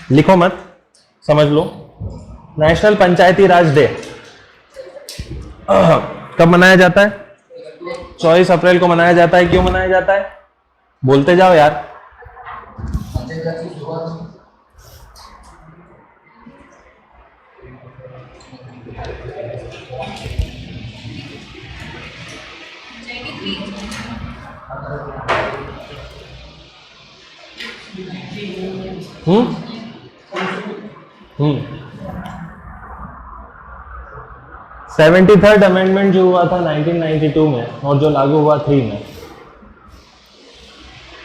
लिखो मत, समझ लो। नेशनल पंचायती राज डे कब मनाया जाता है? 24 अप्रैल को मनाया जाता है। क्यों मनाया जाता है? बोलते जाओ यार। हम्म 73rd अमेंडमेंट जो हुआ था 1992 में और जो लागू हुआ 3 में,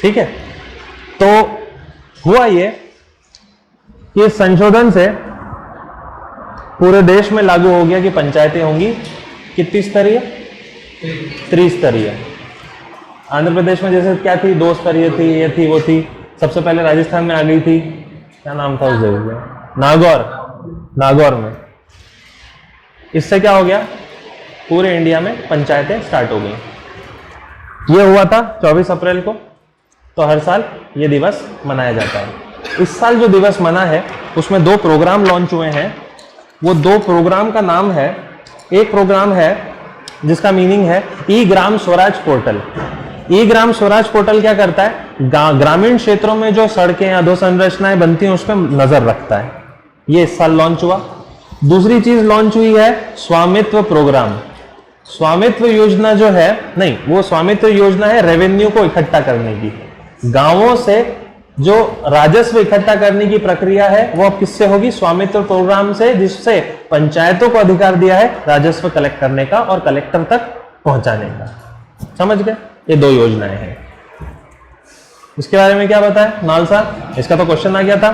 ठीक है। तो हुआ ये कि इस संशोधन से पूरे देश में लागू हो गया कि पंचायतें होंगी कितनी स्तरीय? त्रिस्तरीय। आंध्र प्रदेश में जैसे क्या थी, 2 स्तरीय थी, ये थी वो थी। सबसे पहले राजस्थान में आ गई थी, क्या नाम था उस जगह का? नागौर में। इससे क्या हो गया, पूरे इंडिया में पंचायतें स्टार्ट हो गई। ये हुआ था 24 अप्रैल को। तो हर साल ये दिवस मनाया जाता है। इस साल जो दिवस मना है उसमें 2 प्रोग्राम लॉन्च हुए हैं। वो 2 प्रोग्राम का नाम है, एक प्रोग्राम है जिसका मीनिंग है ई ग्राम स्वराज पोर्टल। ई ग्राम स्वराज पोर्टल क्या करता है? ग्रामीण क्षेत्रों में जो सड़कें अधोसंरचनाएं बनती हैं उस पर नजर रखता है। ये इस साल लॉन्च हुआ। दूसरी चीज लॉन्च हुई है स्वामित्व प्रोग्राम। स्वामित्व योजना जो है, नहीं, वो स्वामित्व योजना है रेवेन्यू को इकट्ठा करने की। गांवों से जो राजस्व इकट्ठा करने की प्रक्रिया है वो अब किससे होगी? स्वामित्व प्रोग्राम से, जिससे पंचायतों को अधिकार दिया है राजस्व कलेक्ट करने का और कलेक्टर तक पहुंचाने का। समझ गए? ये 2 योजनाएं हैं। इसके बारे में क्या बताएं नालसा? इसका तो क्वेश्चन आ गया था।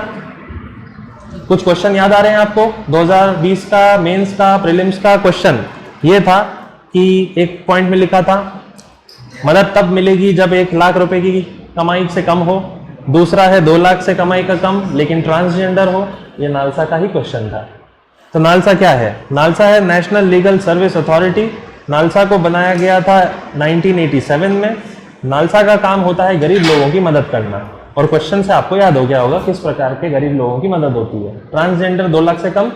कुछ क्वेश्चन याद आ रहे हैं आपको? 2020 का मेंस का प्रीलिम्स का क्वेश्चन ये था कि एक पॉइंट में लिखा था मदद तब मिलेगी जब 1 लाख रुपए की कमाई से कम हो। दूसरा है 2 लाख से कमाई का कम लेकिन ट्रांसजेंडर हो। ये नालसा का ही क्वेश्चन था। तो नालसा क्या है? नालसा है national legal service authority. NALSA को बनाया गया था 1987 में। नालसा का काम होता है गरीब लोगों की मदद करना। और क्वेश्चन से आपको याद हो गया होगा किस प्रकार के गरीब लोगों की मदद होती है। ट्रांसजेंडर 2 लाख से कम,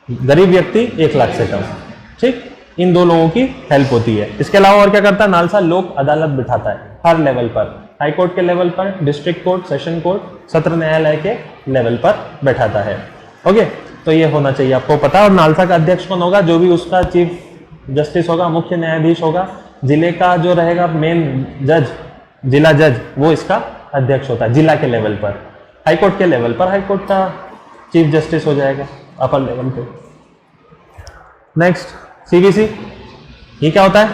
गरीब व्यक्ति 1 लाख से कम, ठीक, इन 2 लोगों की हेल्प होती है। इसके अलावा और क्या करता है नालसा? लोक अदालत बिठाता है हर लेवल पर, हाई कोर्ट के लेवल पर, डिस्ट्रिक्ट कोर्ट, सेशन कोर्ट, सत्र न्यायालय के लेवल पर बैठाता है। ओके, तो ये होना चाहिए आपको पता। और नालसा का अध्यक्ष कौन होगा? जो भी उसका चीफ जस्टिस होगा, मुख्य न्यायाधीश होगा, जिले का जो रहेगा मेन जज, जिला जज, वो इसका अध्यक्ष होता है जिला के लेवल पर। हाई कोर्ट के लेवल पर हाई कोर्ट का चीफ जस्टिस हो जाएगा अपर लेवल पे। नेक्स्ट सीबीसी, ये क्या होता है?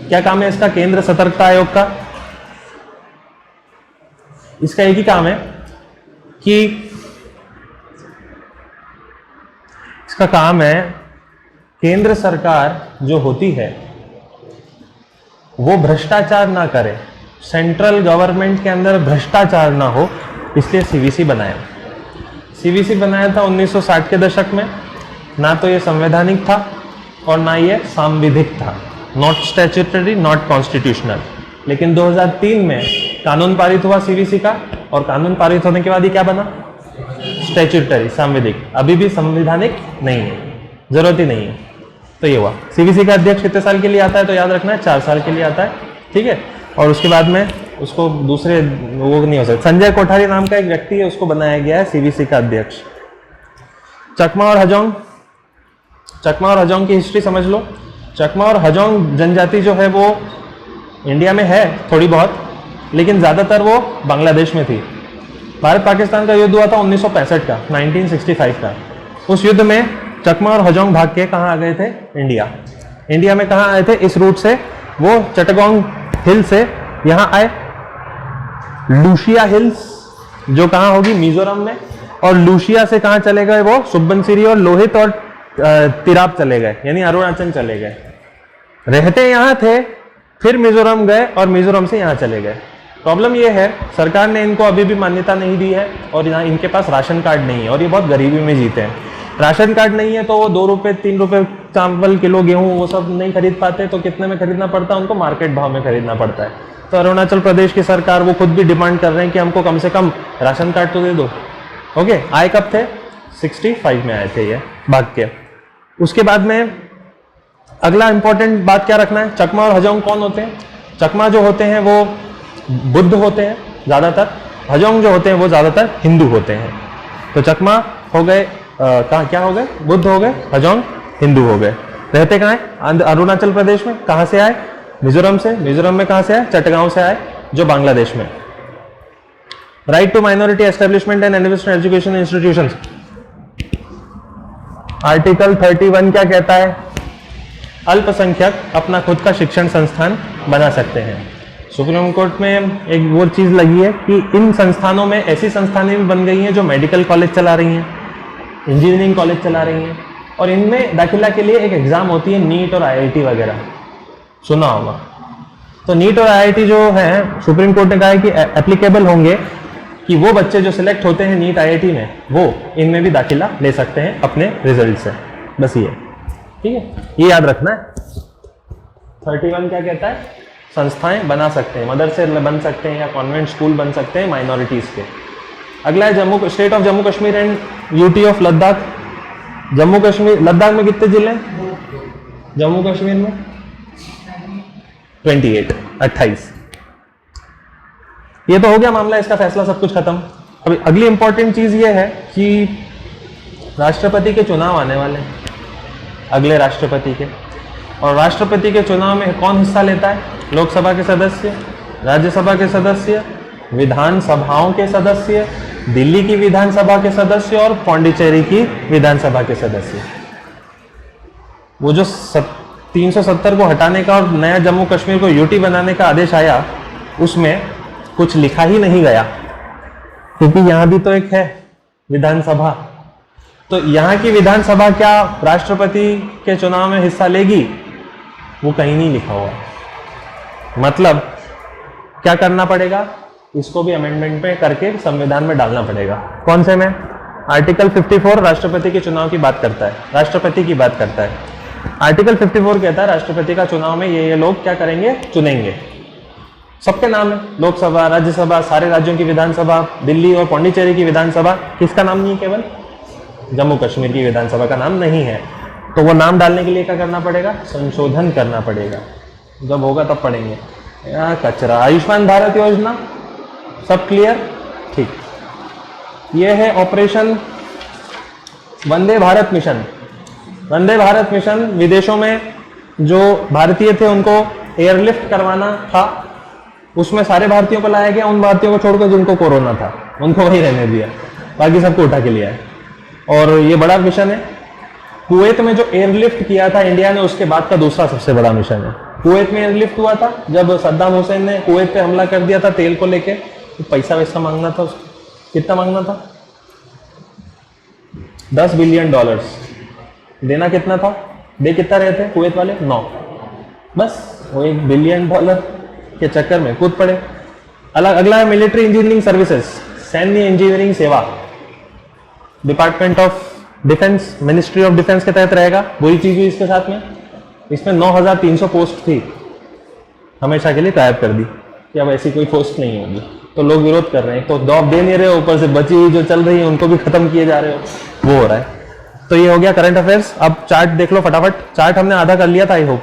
क्या काम है इसका? केंद्र सतर्कता आयोग का। इसका एक ही काम है कि इसका काम है केंद्र सरकार जो होती है वो भ्रष्टाचार ना करे, सेंट्रल गवर्नमेंट के अंदर भ्रष्टाचार ना हो, इसलिए सीबीसी बनाया। सीबीसी बनाया था 1960 के दशक में। ना तो ये संवैधानिक था और ना ये सांविधिक था, नॉट स्टैट्यूटरी, नॉट कॉन्स्टिट्यूशनल। लेकिन 2003 में कानून पारित हुआ सीबीसी का, और कानून पारित होने के बाद ये क्या बना? स्टैट्यूटरी, सांविधिक। अभी भी संवैधानिक नहीं है, जरूरत ही नहीं है। तो ये हुआ। सीबीसी का अध्यक्ष कितने साल के लिए आता है? तो याद रखना है 4 साल के लिए आता है, ठीक है। और उसके बाद में उसको दूसरे वो नहीं हो सकता। संजय कोठारी नाम का एक व्यक्ति है, उसको बनाया गया है सीबीसी का अध्यक्ष। चकमा और हजोंग, चकमा और हजोंग की हिस्ट्री समझ लो। चकमा और हजोंग जनजाति जो है वो इंडिया में है थोड़ी बहुत, लेकिन ज्यादातर वो बांग्लादेश में थी। भारत पाकिस्तान का युद्ध हुआ था 1965 का, 1965 का। उस युद्ध में चकमा और हजोंग भाग के कहाँ आ गए थे? इंडिया। इंडिया में कहाँ आए थे? इस रूट से वो चटगांव हिल से यहाँ आए, लूशिया हिल्स जो कहाँ होगी? मिजोरम में। और लूशिया से कहाँ चले गए? वो सुबनसिरी और लोहित और तिराप चले गए, यानी अरुणाचल चले गए। रहते यहाँ थे, फिर मिजोरम गए और मिजोरम से यहाँ चले गए। प्रॉब्लम ये है सरकार ने इनको अभी भी मान्यता नहीं दी है और यहाँ इनके पास राशन कार्ड नहीं है और ये बहुत गरीबी में जीते हैं। राशन कार्ड नहीं है तो वो 2 रुपए 3 रुपए चावल किलो गेहूं वो सब नहीं खरीद पाते, तो कितने में खरीदना पड़ता है उनको? मार्केट भाव में खरीदना पड़ता है। तो अरुणाचल प्रदेश की सरकार वो खुद भी डिमांड कर रहे हैं कि हमको कम से कम राशन कार्ड तो दे दो, ओके, आए कब थे? 65 में आए थे ये भाग के। उसके बाद में अगला इंपॉर्टेंट बात क्या रखना है, चकमा और हजोंग कौन होते हैं? चकमा जो होते हैं वो बुद्ध होते हैं ज़्यादातर, हजोंग जो होते हैं वो ज़्यादातर हिंदू होते हैं। तो चकमा हो गए कहाँ क्या हो गए? बुद्ध हो गए, हजोंग हिंदू हो गए। रहते कहाँ है? अरुणाचल प्रदेश में। कहाँ से आए? मिजोरम से। मिजोरम में कहाँ से आए? चटगांव से आए, जो बांग्लादेश में। Right to minority establishment and education education institutions, article 31 क्या कहता है? अल्पसंख्यक अपना खुद का शिक्षण संस्थान बना सकते हैं। सुप्रीम कोर्ट में एक वो चीज लगी है कि इन संस्थानों में ऐसी संस्थानें भी बन गई हैं जो मेडिकल कॉलेज चला रही हैं, इंजीनियरिंग कॉलेज चला रही हैं, और इनमें दाखिला के लिए एक एग्जाम होती है नीट और आईआईटी वगैरह, सुना होगा। तो नीट और आईआईटी जो है, सुप्रीम कोर्ट ने कहा है कि एप्लीकेबल होंगे, कि वो बच्चे जो सिलेक्ट होते हैं नीट आईआईटी में वो इनमें भी दाखिला ले सकते हैं अपने रिजल्ट से। बस ये ठीक है, ये याद रखना है। 31 क्या कहता है? संस्थाएं बना सकते हैं, मदरसे बन सकते हैं या कॉन्वेंट स्कूल बन सकते हैं माइनॉरिटीज के। अगला है state of Jammu Kashmir and UT of Ladakh. Jammu Kashmir, Ladakh में कितने जिले हैं? जम्मू कश्मीर में 28। ये तो हो गया मामला, इसका फैसला, सब कुछ खत्म। अभी अगली इंपॉर्टेंट चीज ये है कि राष्ट्रपति के चुनाव आने वाले हैं, अगले राष्ट्रपति के। और राष्ट्रपति के चुनाव में कौन हिस्सा लेता है? लोकसभा के सदस्य, राज्यसभा के सदस्य, विधानसभाओं के सदस्य, दिल्ली की विधानसभा के सदस्य और पौंडीचेरी की विधानसभा के सदस्य। वो जो 370 को हटाने का और नया जम्मू कश्मीर को यूटी बनाने का आदेश आया, उसमें कुछ लिखा ही नहीं गया, क्योंकि यहां भी तो एक है विधानसभा। तो यहां की विधानसभा क्या राष्ट्रपति के चुनाव में हिस्सा लेगी? वो कहीं नहीं लिखा हुआ। मतलब क्या करना पड़ेगा? इसको भी अमेंडमेंट में करके संविधान में डालना पड़ेगा। कौन से में? आर्टिकल 54 राष्ट्रपति के चुनाव की बात करता है, राष्ट्रपति की बात करता है। आर्टिकल 54 कहता है राष्ट्रपति का चुनाव में ये लोग क्या करेंगे? चुनेंगे। सबके नाम है, लोकसभा, राज्यसभा, सारे राज्यों की विधानसभा, दिल्ली और पौंडीचेरी की विधानसभा। किसका नाम नहीं है? केवल जम्मू कश्मीर की विधानसभा का नाम नहीं है। तो वो नाम डालने के लिए क्या करना पड़ेगा? संशोधन करना पड़ेगा। जब होगा तब पढ़ेंगे। कचरा। आयुष्मान भारत योजना, सब क्लियर? ठीक। ये है operation Vande Bharat mission. Vande Bharat mission विदेशों में जो भारतीय थे उनको एयरलिफ्ट करवाना था, उसमें सारे भारतीयों को लाया गया, उन भारतीयों को छोड़कर जिनको कोरोना था उनको वहीं रहने दिया, बाकी सबको उठा के लिया है। और ये बड़ा मिशन है। कुवैत में जो एयरलिफ्ट किया था इंडिया ने, उसके बाद का दूसरा सबसे बड़ा मिशन है। कुवैत में एयरलिफ्ट हुआ था जब सद्दाम हुसैन ने कुवैत पे हमला कर दिया था तेल को लेके, तो पैसा वैसा मांगना था उसको। कितना मांगना था? $10 बिलियन। देना कितना था? दे कितना रहे थे कुवैत वाले? 9। बस वो $1 बिलियन के चक्कर में कूद पड़े। अगला है मिलिट्री इंजीनियरिंग सर्विसेज, सैन्य इंजीनियरिंग सेवा, department of defence, ministry of defence के तहत रहेगा। बुरी चीज हुई इसके साथ में, इसमें 9300 पोस्ट थी, हमेशा के लिए गायब कर दी कि अब ऐसी कोई पोस्ट नहीं होगी। तो लोग विरोध कर रहे हैं, तो जॉब दे नहीं रहे हो, ऊपर से बची हुई जो चल रही है उनको भी खत्म किए जा रहे हो, वो हो रहा है। तो ये हो गया करंट अफेयर्स। अब चार्ट देख लो फटाफट। चार्ट हमने आधा कर लिया था, आई होप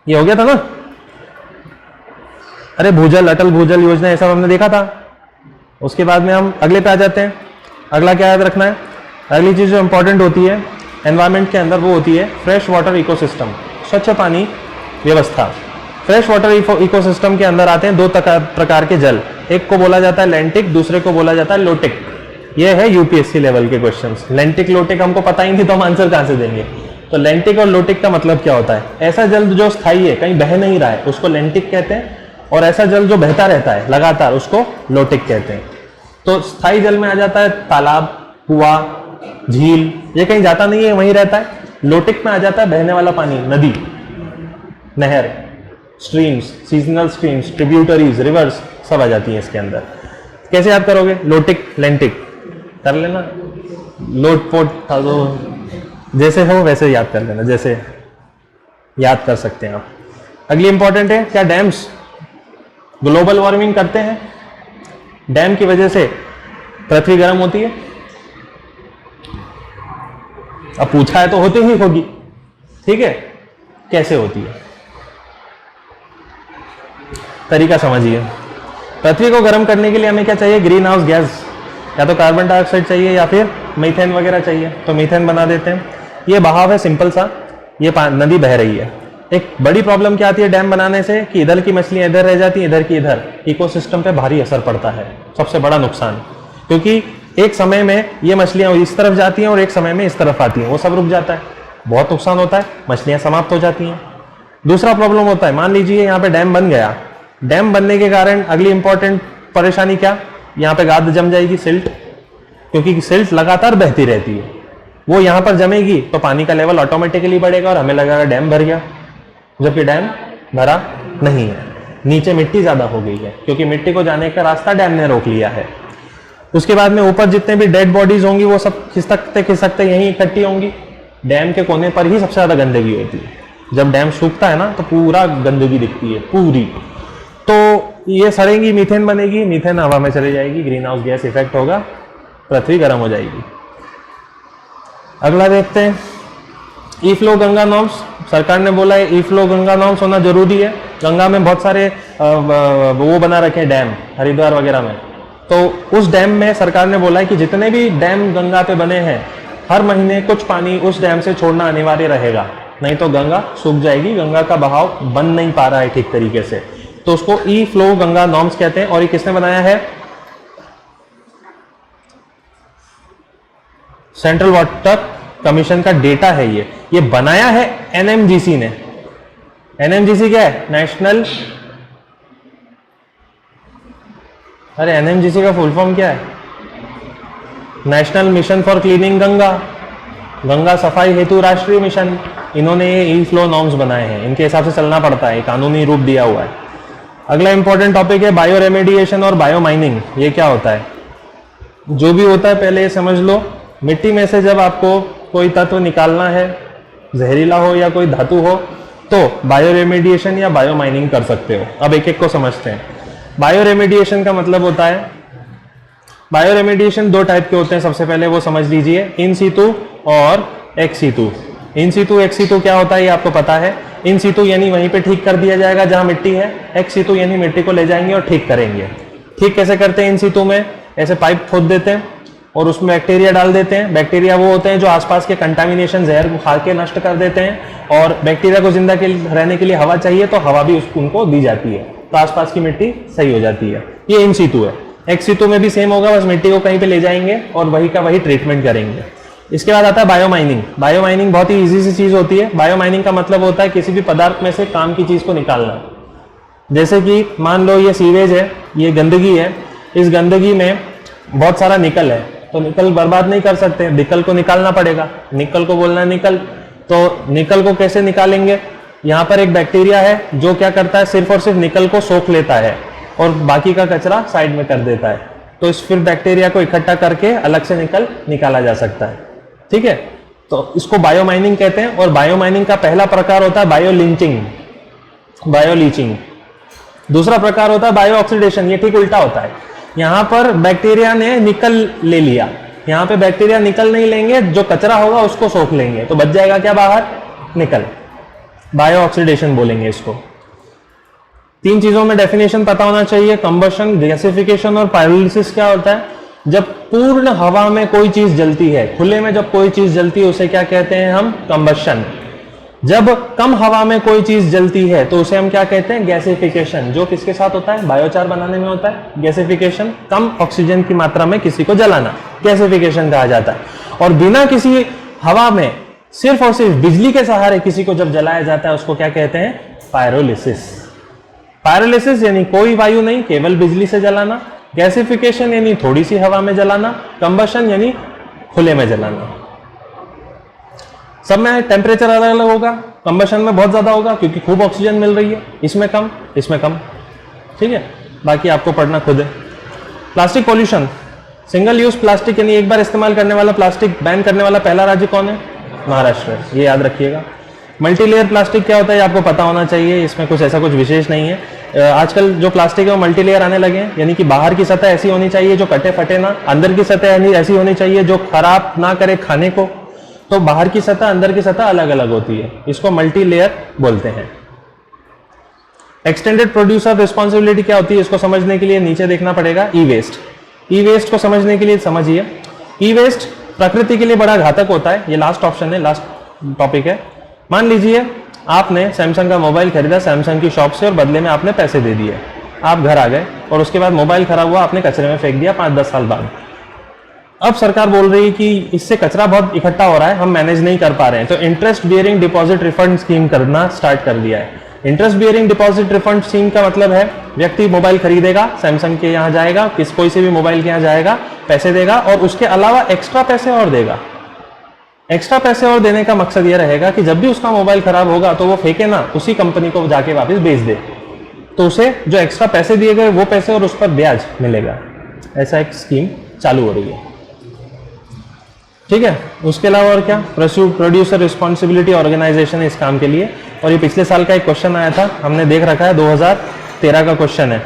ये हो गया था ना। अरे भूजल, अटल भूजल योजना, ये सब हमने देखा था। उसके बाद में हम अगले पे आ जाते हैं। अगला क्या याद रखना है? अगली चीज जो इंपॉर्टेंट होती है एनवायरमेंट के अंदर, वो होती है फ्रेश वाटर इकोसिस्टम, स्वच्छ पानी व्यवस्था। फ्रेश वाटर इकोसिस्टम के अंदर आते हैं 2 प्रकार के जल, एक को बोला जाता है लैंटिक, दूसरे को बोला जाता है लोटिक। ये है यूपीएससी लेवल के क्वेश्चंस। लैंटिक लोटिक हमको पता ही नहीं तो हम आंसर कहां से देंगे? तो लैंटिक और लोटिक का मतलब क्या होता है? ऐसा जल जो स्थायी है, कहीं बह नहीं रहा है, उसको लैंटिक कहते हैं, और ऐसा जल जो बहता रहता है लगातार, उसको लोटिक कहते हैं। तो स्थायी जल में आ जाता है तालाब, कुआं, झील, ये कहीं जाता नहीं है, वहीं रहता है। लोटिक में आ जाता है बहने वाला पानी, नदी, नहर, streams, seasonal streams, tributaries, reverse, सब आ जाती है इसके अंदर। कैसे याद करोगे? लोटिक, लैंटिक कर लेना, लोट पोट था तो जैसे हो वैसे याद कर लेना, जैसे याद कर सकते हैं आप। अगली इंपॉर्टेंट है क्या? डैम्स ग्लोबल वार्मिंग करते हैं। डैम की वजह से पृथ्वी गर्म होती है? अब पूछा है तो होती ही होगी, ठीक है। कैसे होती है, तरीका समझिए। पृथ्वी को गर्म करने के लिए हमें क्या चाहिए? ग्रीन हाउस गैस, या तो कार्बन डाइऑक्साइड चाहिए या फिर मीथेन वगैरह चाहिए। तो मीथेन बना देते हैं। ये बहाव है सिंपल सा, ये नदी बह रही है। एक बड़ी प्रॉब्लम क्या आती है डैम बनाने से कि इधर की मछलियां इधर रह जाती हैं, इधर की इधर। इकोसिस्टम पे भारी असर पड़ता है, सबसे बड़ा नुकसान। क्योंकि एक समय में ये मछलियां इस तरफ जाती हैं और एक समय में इस तरफ आती हैं, वो सब रुक जाता है, बहुत नुकसान होता है, मछलियां समाप्त हो जाती हैं। दूसरा प्रॉब्लम होता है, मान लीजिए यहाँ पे डैम बन गया, डैम बनने के कारण अगली इंपॉर्टेंट परेशानी क्या? यहाँ पे गाद जम जाएगी, सिल्ट, क्योंकि सिल्ट लगातार बहती रहती है, वो यहाँ पर जमेगी तो पानी का लेवल ऑटोमेटिकली बढ़ेगा और हमें लगेगा डैम भर गया, जबकि डैम भरा नहीं है। नीचे मिट्टी ज्यादा हो गई है क्योंकि मिट्टी को जाने का रास्ता डैम ने रोक लिया है। उसके बाद में ऊपर जितने भी डेड बॉडीज होंगी वो सब खिसकते यहीं इकट्ठी होंगी। डैम के कोने पर ही सबसे ज्यादा गंदगी होती है। जब डैम सूखता है ना तो पूरा गंदगी दिखती है पूरी, तो ये सड़ेंगी, मीथेन बनेगी, मीथेन हवा में चली जाएगी, ग्रीन हाउस गैस इफेक्ट होगा, पृथ्वी गर्म हो जाएगी। अगला देखते हैं, ई फ्लो गंगा नॉर्म्स। सरकार ने बोला है ई फ्लो गंगा नॉर्म्स होना जरूरी है। गंगा में बहुत सारे वो बना रखे हैं डैम, हरिद्वार वगैरह में, तो उस डैम में सरकार ने बोला है कि जितने भी डैम गंगा पे बने हैं हर महीने कुछ पानी उस डैम से छोड़ना अनिवार्य रहेगा, नहीं तो गंगा सूख जाएगी। गंगा का बहाव बन नहीं पा रहा है ठीक तरीके से, तो उसको ई फ्लो गंगा नॉर्म्स कहते हैं। और ये किसने बनाया है? सेंट्रल वाटर कमीशन का डेटा है ये बनाया है एनएमजीसी ने। एनएमजीसी क्या है? नेशनल, अरे एनएमजीसी का फुल फॉर्म क्या है? National mission for cleaning Ganga, Ganga सफाई हेतु राष्ट्रीय मिशन। इन्होंने ये ई फ्लो नॉर्म्स बनाए हैं, इनके हिसाब से चलना पड़ता है, कानूनी रूप दिया हुआ है। अगला इंपॉर्टेंट टॉपिक है बायो रेमेडिएशन और बायो माइनिंग। ये क्या होता है? जो भी होता है पहले ये समझ लो, मिट्टी में से जब आपको कोई तत्व निकालना है, जहरीला हो या कोई धातु हो, तो बायो रेमेडिएशन या बायो माइनिंग कर सकते हो। अब एक एक को समझते हैं। बायो रेमेडिएशन का मतलब होता है, बायो रेमेडिएशन दो टाइप के होते हैं। सबसे पहले वो समझ लीजिए, इन सीतु और एक्स सीतु। इन सीतु एक्स सीतु क्या होता है ये आपको पता है। इन सीतु यानी वहीं पे ठीक कर दिया जाएगा जहां मिट्टी है, एक्स सीतु यानी मिट्टी को ले जाएंगे और ठीक करेंगे। ठीक कैसे करते हैं? इन सीतु में ऐसे पाइप खोद देते हैं और उसमें बैक्टीरिया डाल देते हैं। बैक्टीरिया वो होते हैं जो आसपास के कंटामिनेशन, जहर को खा के नष्ट कर देते हैं, और बैक्टीरिया को जिंदा रहने के लिए हवा चाहिए तो हवा भी उनको दी जाती है, तो आसपास की मिट्टी सही हो जाती है। ये इन सीतु है। एक्स सीतु में भी सेम होगा, बस मिट्टी को कहीं पे ले जाएंगे और वही का वही ट्रीटमेंट करेंगे। इसके बाद आता है बायो माइनिंग। बायो माइनिंग बहुत ही इजी सी चीज होती है। बायो माइनिंग का मतलब होता है किसी भी पदार्थ में से काम की चीज को निकालना। जैसे कि मान लो ये सीवेज है, ये गंदगी है, इस गंदगी में बहुत सारा निकल है, तो निकल बर्बाद नहीं कर सकते, निकल को निकालना पड़ेगा। निकल को बोलना है निकल, तो निकल को कैसे निकालेंगे? यहाँ पर एक बैक्टीरिया है जो क्या करता है, सिर्फ और सिर्फ निकल को सोख लेता है और बाकी का कचरा साइड में कर देता है। तो इस फिर बैक्टीरिया को इकट्ठा करके अलग से निकल निकाला जा सकता है, ठीक है। तो इसको बायो माइनिंग कहते हैं। और बायो माइनिंग का पहला प्रकार होता है बायो लिंचिंग, बायो लीचिंग। दूसरा प्रकार होता है बायो ऑक्सीडेशन। ये ठीक उल्टा होता है। यहाँ पर बैक्टीरिया ने निकल ले लिया, यहाँ पे बैक्टीरिया निकल नहीं लेंगे, जो कचरा होगा उसको सोख लेंगे, तो बच जाएगा क्या बाहर? निकल। बायो ऑक्सीडेशन बोलेंगे इसको। तीन चीजों में डेफिनेशन पता होना चाहिए, कंबशन, गैसिफिकेशन और पायरोलिसिस। क्या होता है? जब पूर्ण हवा में कोई चीज जलती है, खुले में जब कोई चीज जलती है उसे क्या कहते हैं हम? कंबशन। जब कम हवा में कोई चीज जलती है तो उसे हम क्या कहते हैं? गैसिफिकेशन। जो किसके साथ होता है? बायोचार बनाने में होता है गैसिफिकेशन। कम ऑक्सीजन की मात्रा में किसी को जलाना गैसिफिकेशन कहा जाता है। और बिना किसी हवा में सिर्फ और सिर्फ बिजली के सहारे किसी को जब जलाया जाता है उसको क्या कहते हैं? पायरोलिसिस। पायरोलिसिस यानी कोई वायु नहीं, केवल बिजली से जलाना। गैसिफिकेशन यानी थोड़ी सी हवा में जलाना। कंबशन यानी खुले में जलाना। सब में टेम्परेचर अलग अलग होगा। कंबशन में बहुत ज्यादा होगा क्योंकि खूब ऑक्सीजन मिल रही है, इसमें कम, इसमें कम, ठीक है। बाकी आपको पढ़ना खुद है। Plastic pollution. Single use plastic यानी एक बार इस्तेमाल करने वाला प्लास्टिक बैन करने वाला पहला राज्य कौन है? महाराष्ट्र। ये याद रखिएगा। मल्टीलेयर प्लास्टिक क्या होता है आपको पता होना चाहिए, इसमें कुछ ऐसा कुछ विशेष नहीं है। आजकल जो प्लास्टिक है वो मल्टी लेयर आने लगे हैं, यानी कि बाहर की सतह ऐसी होनी चाहिए जो कटे फटे ना, अंदर की सतह ऐसी होनी चाहिए जो खराब ना करे खाने को। तो बाहर की सतह अंदर की सतह अलग अलग होती है, इसको मल्टी लेयर बोलते हैं। एक्सटेंडेड प्रोड्यूसर रिस्पॉन्सिबिलिटी क्या होती है, इसको समझने के लिए नीचे देखना पड़ेगा। ई वेस्ट, ई वेस्ट को समझने के लिए समझिए, ई वेस्ट प्रकृति के लिए बड़ा घातक होता है। ये लास्ट ऑप्शन है, लास्ट टॉपिक है। मान लीजिए आपने सैमसंग का मोबाइल खरीदा सैमसंग की शॉप से और बदले में आपने पैसे दे दिए, आप घर आ गए और उसके बाद मोबाइल खराब हुआ, आपने कचरे में फेंक दिया 5-10 साल बाद। अब सरकार बोल रही है कि इससे कचरा बहुत इकट्ठा हो रहा है, हम मैनेज नहीं कर पा रहे हैं, तो interest bearing deposit refund scheme करना स्टार्ट कर दिया है। Interest bearing deposit refund scheme का मतलब है व्यक्ति मोबाइल खरीदेगा, सैमसंग के यहाँ जाएगा, कोई से भी मोबाइल के यहाँ जाएगा, पैसे देगा और उसके अलावा एक्स्ट्रा पैसे और देगा। एक्स्ट्रा पैसे और देने का मकसद यह रहेगा कि जब भी उसका मोबाइल खराब होगा तो वो फेंके ना, उसी कंपनी को जाके वापस बेच दे, तो उसे जो एक्स्ट्रा पैसे दिए गए वो पैसे और उस पर ब्याज मिलेगा। ऐसा एक स्कीम चालू हो रही है, ठीक है। उसके अलावा और क्या, प्रोड्यूसर रिस्पॉन्सिबिलिटी ऑर्गेनाइजेशन है इस काम के लिए, और ये पिछले साल का एक क्वेश्चन आया था, हमने देख रखा है 2013 का क्वेश्चन है,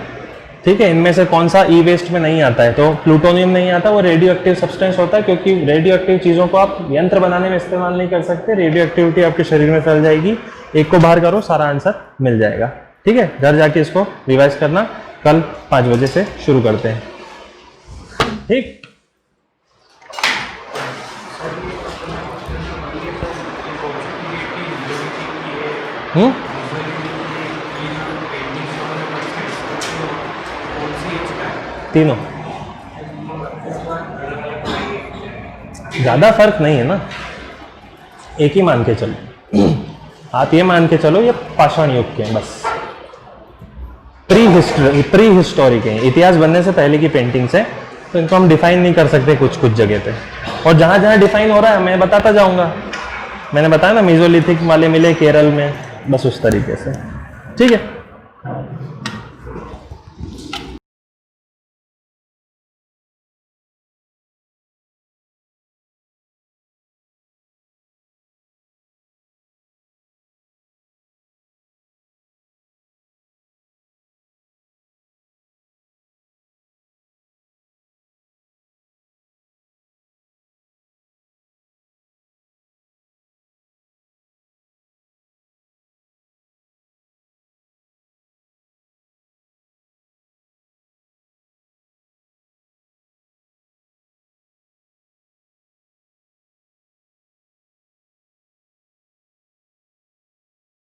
ठीक है। इनमें से कौन सा ई वेस्ट में नहीं आता है, तो प्लूटोनियम नहीं आता, वो रेडियो एक्टिव सब्सटेंस होता है, क्योंकि रेडियो एक्टिव चीज़ों को आप यंत्र बनाने में इस्तेमाल नहीं कर सकते, रेडियो एक्टिविटी आपके शरीर में फैल जाएगी। एक को बाहर करो, सारा आंसर मिल जाएगा, ठीक है। घर जाके इसको रिवाइज करना, कल 5 बजे से शुरू करते हैं, ठीक। तीनों ज्यादा फर्क नहीं है ना, एक ही मान के चलो। आप ये मान के चलो ये पाषाण युग के हैं बस, प्री हिस्टोरिक है, इतिहास बनने से पहले की पेंटिंग्स है, तो इनको हम डिफाइन नहीं कर सकते कुछ जगह पे, और जहां जहां डिफाइन हो रहा है मैं बताता जाऊंगा। मैंने बताया ना मेसोलिथिक वाले मिले केरल में, बस उस तरीके से, ठीक है।